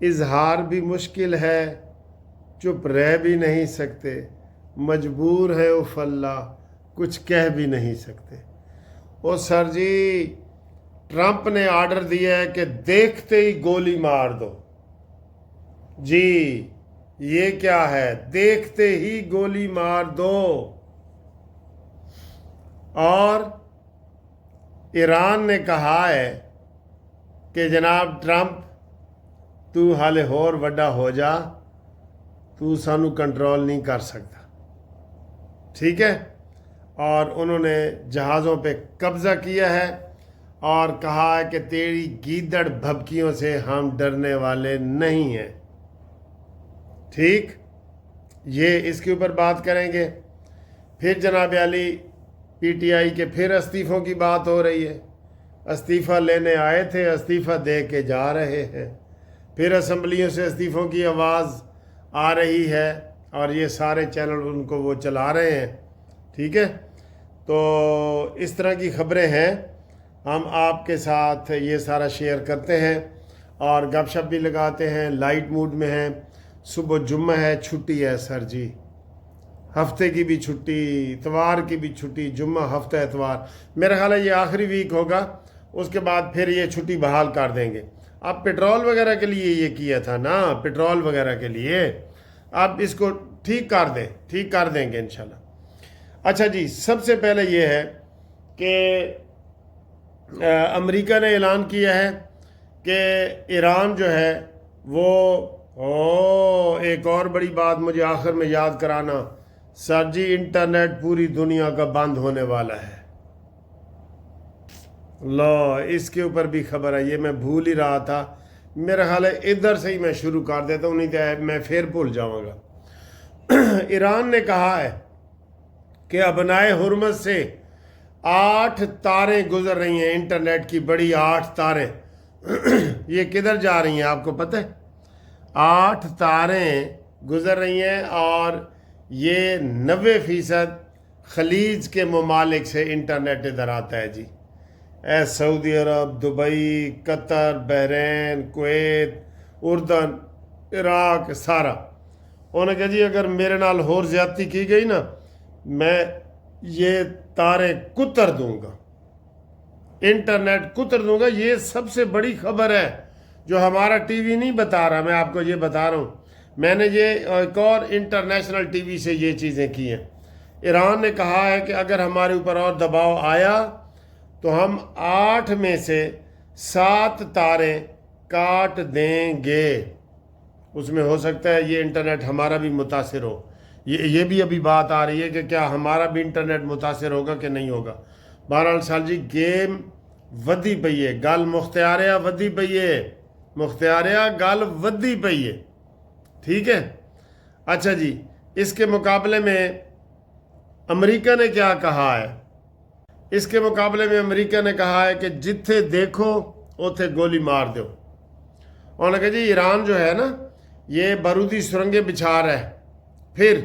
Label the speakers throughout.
Speaker 1: اظہار بھی مشکل ہے، چپ رہ بھی نہیں سکتے، مجبور ہے اف اللہ، کچھ کہہ بھی نہیں سکتے۔ او سر جی، ٹرمپ نے آرڈر دیا ہے کہ دیکھتے ہی گولی مار دو۔ جی یہ کیا ہے؟ دیکھتے ہی گولی مار دو۔ اور ایران نے کہا ہے کہ جناب ٹرمپ تو حالے ہور وڈا ہو جا، تو سانو کنٹرول نہیں کر سکتا، ٹھیک ہے؟ اور انہوں نے جہازوں پہ قبضہ کیا ہے اور کہا ہے کہ تیری گیدڑ بھبکیوں سے ہم ڈرنے والے نہیں ہیں، ٹھیک؟ یہ اس کے اوپر بات کریں گے۔ پھر جناب علی پی ٹی آئی کے پھر استعفوں کی بات ہو رہی ہے، استعفیٰ لینے آئے تھے، استعفیٰ دے کے جا رہے ہیں، پھر اسمبلیوں سے استعفوں کی آواز آ رہی ہے اور یہ سارے چینل ان کو وہ چلا رہے ہیں، ٹھیک ہے؟ تو اس طرح کی خبریں ہیں، ہم آپ کے ساتھ یہ سارا شیئر کرتے ہیں اور گپ شپ بھی لگاتے ہیں، لائٹ موڈ میں ہیں۔ صبح جمعہ ہے، چھٹی ہے سر جی، ہفتے کی بھی چھٹی، اتوار کی بھی چھٹی، جمعہ ہفتہ اتوار، میرا خیال ہے یہ آخری ویک ہوگا، اس کے بعد پھر یہ چھٹی بحال کر دیں گے۔ اب پیٹرول وغیرہ کے لیے یہ کیا تھا نا، پیٹرول وغیرہ کے لیے، اب اس کو ٹھیک کر دیں گے انشاءاللہ۔ اچھا جی، سب سے پہلے یہ ہے کہ امریکہ نے اعلان کیا ہے کہ ایران جو ہے وہ ایک اور بڑی بات مجھے آخر میں یاد کرانا، سر جی انٹرنیٹ پوری دنیا کا بند ہونے والا ہے۔ لو، اس کے اوپر بھی خبر ہے، یہ میں بھول ہی رہا تھا، میرا خیال ہے ادھر سے ہی میں شروع کر دیتا ہوں، نہیں تو میں پھر بھول جاؤں گا۔ ایران نے کہا ہے کہ ابنائے حرمت سے 8 تاریں گزر رہی ہیں، انٹرنیٹ کی بڑی 8 تاریں۔ یہ کدھر جا رہی ہیں آپ کو پتہ ہے؟ 8 تاریں گزر رہی ہیں اور یہ 90% خلیج کے ممالک سے انٹرنیٹ ادھر آتا ہے جی، سعودی عرب، دبئی، قطر، بحرین، کویت، اردن، عراق، سارا۔ انہوں نے کہا جی اگر میرے نال ہور زیادتی کی گئی نا، میں یہ تاریں کتر دوں گا، انٹرنیٹ کتر دوں گا۔ یہ سب سے بڑی خبر ہے جو ہمارا ٹی وی نہیں بتا رہا، میں آپ کو یہ بتا رہا ہوں، میں نے یہ ایک اور انٹرنیشنل ٹی وی سے یہ چیزیں کی ہیں۔ ایران نے کہا ہے کہ اگر ہمارے اوپر اور دباؤ آیا تو ہم 8 میں سے 7 تاریں کاٹ دیں گے۔ اس میں ہو سکتا ہے یہ انٹرنیٹ ہمارا بھی متاثر ہو، یہ بھی ابھی بات آ رہی ہے کہ کیا ہمارا بھی انٹرنیٹ متاثر ہوگا کہ نہیں ہوگا۔ بہرحال سال جی گیم ودی پئی ہے، گل مختاریہ ودی پئی ہے، مختاریہ گل ودی پئی ہے، ٹھیک ہے؟ اچھا جی، اس کے مقابلے میں امریکہ نے کیا کہا ہے؟ اس کے مقابلے میں امریکہ نے کہا ہے کہ جتھے دیکھو اوتھے گولی مار دو۔ انہوں نے کہا جی ایران جو ہے نا یہ بارودی سرنگیں بچھا رہا ہے، پھر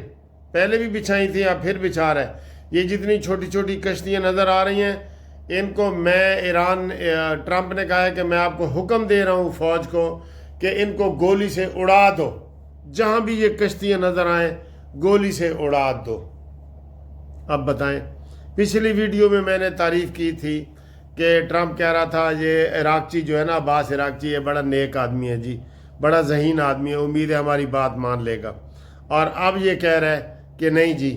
Speaker 1: پہلے بھی بچھائی تھیں اب پھر بچھا رہا ہے۔ یہ جتنی چھوٹی چھوٹی کشتیاں نظر آ رہی ہیں ان کو ٹرمپ نے کہا ہے کہ میں آپ کو حکم دے رہا ہوں فوج کو کہ ان کو گولی سے اڑا دو، جہاں بھی یہ کشتیاں نظر آئیں گولی سے اڑا دو۔ اب بتائیں، پچھلی ویڈیو میں میں نے تعریف کی تھی کہ ٹرمپ کہہ رہا تھا یہ عراقچی جو ہے نا، عباس عراقچی، یہ بڑا نیک آدمی ہے جی، بڑا ذہین آدمی ہے، امید ہے ہماری بات مان لے گا۔ اور اب یہ کہہ رہا ہے کہ نہیں جی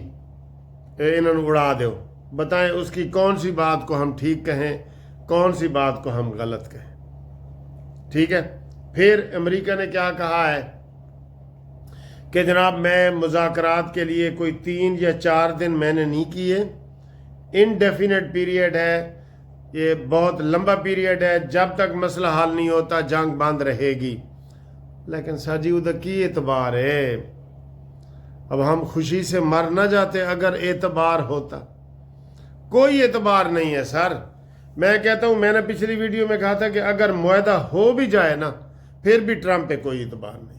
Speaker 1: انہوں نے اڑا دو۔ بتائیں اس کی کون سی بات کو ہم ٹھیک کہیں، کون سی بات کو ہم غلط کہیں، ٹھیک ہے؟ پھر امریکہ نے کیا کہا ہے کہ جناب میں مذاکرات کے لیے کوئی 3 یا 4 دن میں نے نہیں کیے، انڈیفینٹ پیریڈ ہے، یہ بہت لمبا پیریڈ ہے، جب تک مسئلہ حل نہیں ہوتا جنگ بند رہے گی۔ لیکن ساجی ادھر کی اعتبار ہے؟ اب ہم خوشی سے مر نہ جاتے اگر اعتبار ہوتا؟ کوئی اعتبار نہیں ہے سر۔ میں کہتا ہوں، میں نے پچھلی ویڈیو میں کہا تھا کہ اگر معاہدہ ہو بھی جائے نا پھر بھی ٹرمپ پہ کوئی اعتبار نہیں،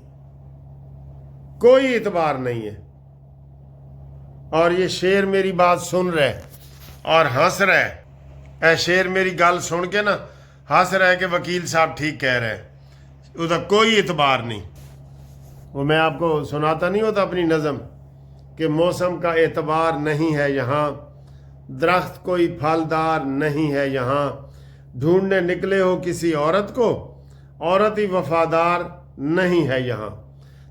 Speaker 1: کوئی اعتبار نہیں ہے۔ اور یہ شیر میری بات سن رہے اور ہنس رہے، اے شیر میری گل سن کے نا ہنس رہے کہ وکیل صاحب ٹھیک کہہ رہے ہیں۔ उसका कोई एतबार नहीं। वो मैं आपको सुनाता नहीं होता अपनी नज़म कि मौसम का एतबार नहीं है यहाँ, दरख्त कोई फलदार नहीं है यहाँ, ढूंढने निकले हो किसी औरत को, औरत ही वफादार नहीं है यहाँ।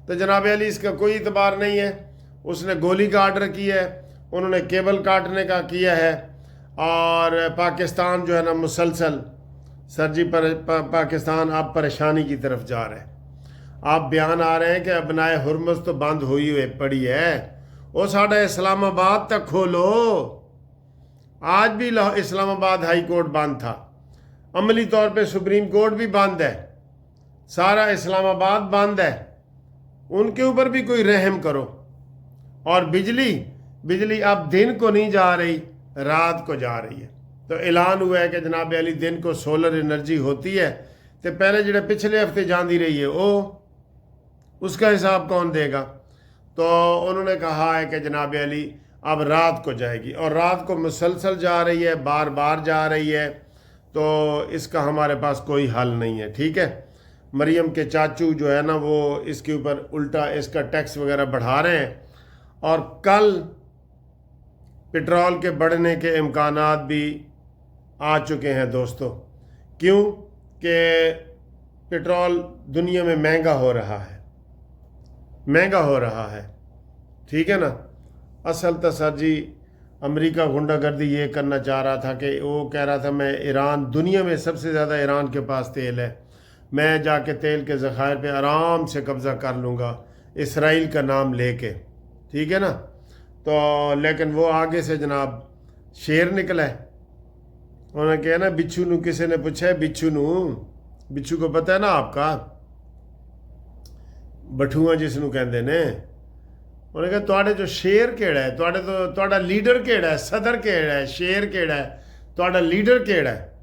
Speaker 1: तो जनाब अली इसका कोई एतबार नहीं है। उसने गोली का आर्डर किया है, उन्होंने केबल काटने का किया है, और पाकिस्तान जो है ना मुसलसल सर जी पाकिस्तान अब परेशानी की तरफ जा रहा है। आप बयान आ रहे हैं कि अपनाए हुरमस तो बंद हुई हुई पड़ी है, वो साढ़ा इस्लामाबाद तक खोलो। आज भी इस्लामाबाद हाई कोर्ट बंद था, अमली तौर पे सुप्रीम कोर्ट भी बंद है, सारा इस्लामाबाद बंद है। उनके ऊपर भी कोई रहम करो। और बिजली अब दिन को नहीं जा रही, रात को जा रही है। तो ऐलान हुआ है कि जनाब अली दिन को सोलर एनर्जी होती है, तो पहले जो पिछले हफ्ते जाती रही है वो उसका हिसाब कौन देगा। तो उन्होंने कहा है कि जनाब अली अब रात को जाएगी, और रात को मुसलसल जा रही है, बार बार जा रही है। तो इसका हमारे पास कोई हल नहीं है। ठीक है, मरियम के चाचू जो है ना वो इसके ऊपर उल्टा इसका टैक्स वगैरह बढ़ा रहे हैं, और कल पेट्रोल के बढ़ने के इम्कानात भी आ चुके हैं दोस्तों। क्यों कि पेट्रोल दुनिया में महंगा हो रहा है, महंगा हो रहा है। ठीक है ना। असल तो सर जी अमेरिका गुंडागर्दी ये करना चाह रहा था कि वो कह रहा था मैं ईरान, दुनिया में सबसे ज़्यादा ईरान के पास तेल है, मैं जाके तेल के ज़खायर पे आराम से कब्ज़ा कर लूँगा इसराइल का नाम लेके। ठीक है ना। तो लेकिन वो आगे से जनाब शेर निकला है। उन्होंने कहा ना बिच्छू नू, किसी ने पूछा है बिच्छू नू, बिच्छू को पता है ना आपका, बठुआ जिसनू कहते ने। उन्होंने कहा तुहाडे जो शेर केड़ा है, तुहाडा लीडर केड़ा है, सदर केड़ा है, शेर केड़ा है, तुहाडा लीडर केड़ा है।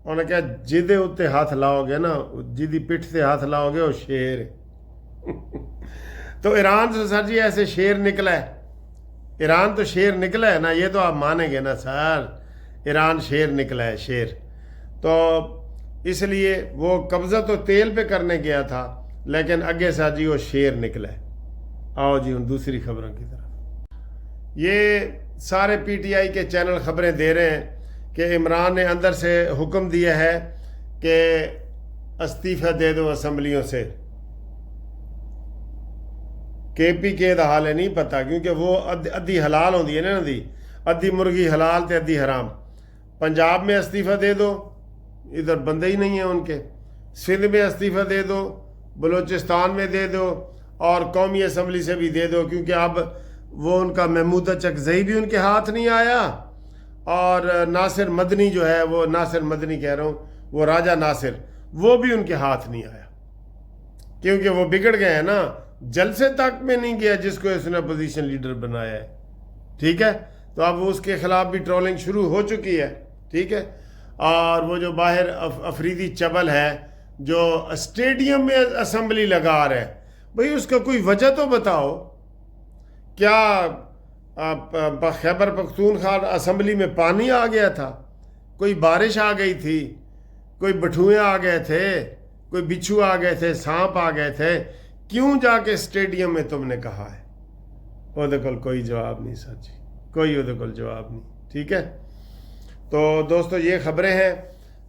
Speaker 1: उन्होंने कहा जिदे उत्ते हाथ लाओगे ना, जिदी पिठ से हाथ लाओगे वो शेर है। तो ईरान से सर जी ऐसे शेर निकला है, ईरान तो शेर निकला है ना, ये तो आप मानेंगे ना सर, ईरान शेर निकला है, शेर। तो इसलिए वो कब्ज़ा तो तेल पे करने गया था, लेकिन आगे से जी वो शेर निकला है। आओ जी उन दूसरी खबरों की तरफ। ये सारे पीटीआई के चैनल खबरें दे रहे हैं कि इमरान ने अंदर से हुक्म दिया है कि इस्तीफ़ा दे दो असम्बलियों से। KPK का हाल है नहीं पता, क्योंकि वो अद्धी हलाल होती है ना, अद्धी मुर्गी हलाल तो अद्धी हराम। पंजाब में इस्तीफ़ा दे दो, इधर बंदे ही नहीं है उनके। सिंध में इस्तीफ़ा दे दो, बलूचिस्तान में दे दो, और कौमी असम्बली से भी दे दो, क्योंकि अब वो उनका महमूद चकजई भी उनके हाथ नहीं आया, और नासिर मदनी जो है, वो नासिर मदनी कह रहा हूँ, वो राजा नासिर, वो भी उनके हाथ नहीं आया, क्योंकि वो बिगड़ गए हैं ना, जलसे तक में नहीं गया जिसको इसने अपोजिशन लीडर बनाया है। ठीक है। तो अब उसके खिलाफ भी ट्रोलिंग शुरू हो चुकी है। ठीक है। और वो जो बाहर अफरीदी चबल है जो स्टेडियम में असम्बली लगा रहा है, भाई उसका कोई वजह तो बताओ। क्या खैबर पख्तूनख्वा असम्बली में पानी आ गया था, कोई बारिश आ गई थी, कोई बठुए आ गए थे, कोई बिच्छू आ गए थे, सांप आ गए थे, क्यों जाके स्टेडियम में तुमने कहा है? ਉਹਦੇ ਕੋਲ कोई जवाब नहीं सर जी, कोई ਉਹਦੇ कोल जवाब नहीं। ठीक है। तो दोस्तों ये खबरें हैं।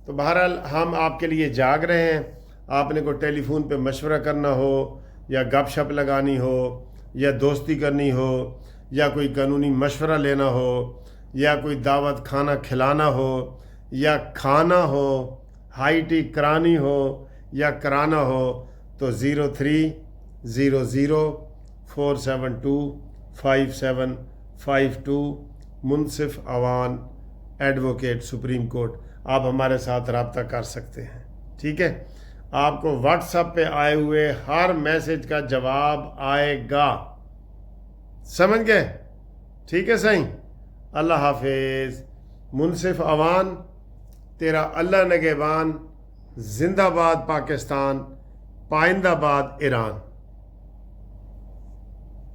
Speaker 1: तो बहरहाल हम आपके लिए जाग रहे हैं। आपने को टेलीफोन पे मशवरा करना हो, या गपशप लगानी हो, या दोस्ती करनी हो, या कोई कानूनी मशवरा लेना हो, या कोई दावत खाना खिलाना हो, या खाना हो, हाई टी करानी हो या कराना हो, तो 030047255752 मुनसिफ अवान एडवोकेट सुप्रीम कोर्ट, आप हमारे साथ रब्ता कर सकते हैं। ठीक है। आपको व्हाट्सएप पे आए हुए हर मैसेज का जवाब आएगा, समझ गए? ठीक है सही। अल्लाह हाफिज। मुनसिफ अवान, तेरा अल्लाह नगेबान। जिंदाबाद पाकिस्तान, पाइंदाबाद ईरान।